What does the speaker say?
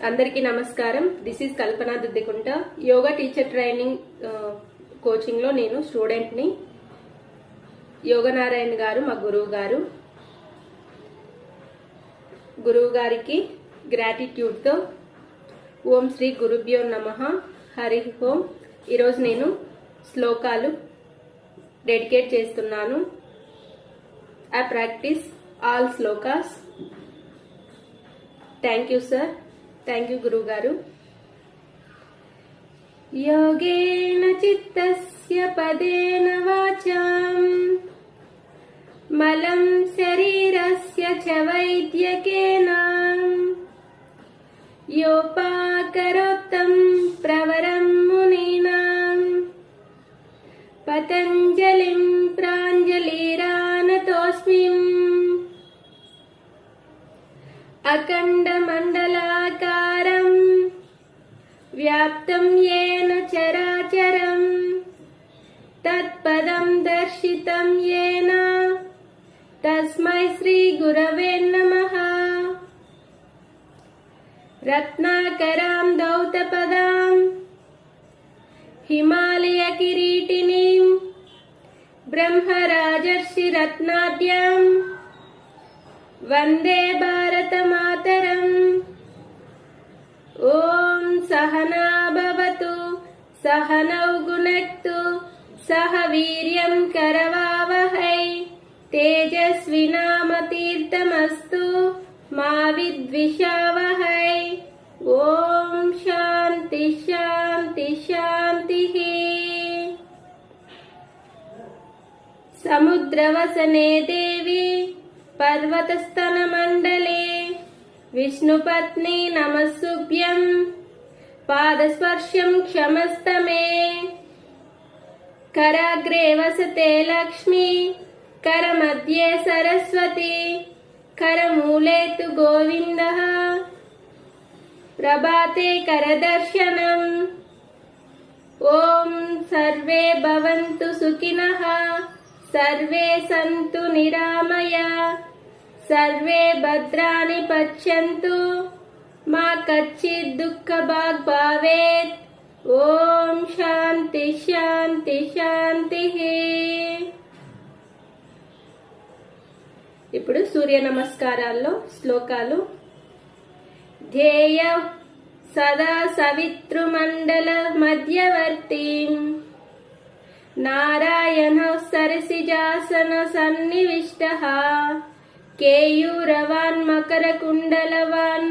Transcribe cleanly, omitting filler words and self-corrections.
అందరికీ నమస్కారం. This is Kalpana Duddikunta. Yoga teacher training coaching లో నేను స్టూడెంట్ ని. యోగనారాయణ గారు మా గురువు గారికి గ్రాటిట్యూడ్ తో ఓం శ్రీ గురుభ్యో నమః. హరి ఓం. ఈరోజు నేను శ్లోకాలు డెడికేట్ చేస్తున్నాను. I practice all shlokas. Thank you sir. Thank you గురువు గారు. యోగేన చిత్తస్య పదేన వాచాం మలం శరీరస్య చ వైద్యకేన యోపాకరోత్తం ప్రవరం మునీనాం పతంజలిం ప్రాంజలిరానతోస్మి. అఖండమండలాకారం వ్యాప్తం येन చరాచరం తత్పదం దర్శితం येन తస్మై శ్రీ గురవే నమః. రత్నాకరాం దౌతపదాం హిమాలయ కిరీటినీం బ్రహ్మరాజర్షి రత్నాద్యాం వందే భారత మాతరం. ఓం సహనా భవతు సహనౌ గుణక్తు సహ వీర్యం కరవావహై తేజస్వినామతీర్థమస్తు మా విద్విషావహై. ఓం శాంతి శాంతి శాంతి. సముద్రవసనే దేవి పర్వతస్తనమండలే విష్ణుపత్ని నమస్సుభ్యం పాదస్పర్శం క్షమస్తమే. కరాగ్రే వసతే లక్ష్మి కరమధ్యే సరస్వతి కరమూలే తు గోవిందః ప్రభాతే కరదర్శనం. ఓం సర్వే భవంతు సుఖినః సర్వే సంతు నిరామయా సర్వే భద్రాని పశ్యంతు మా కచ్చిత్ దుఃఖ భాగ్ భవేత్. ఓం శాంతి శాంతి శాంతి. ఇప్పుడు సూర్య నమస్కారాల్లో శ్లోకాలు. ధ్యేయ సదా సవితృమండల మధ్యవర్తిం నారాయణ సరసిజాసన సన్నివిష్టః కేయూరవాన్ మకర కుండలవాన్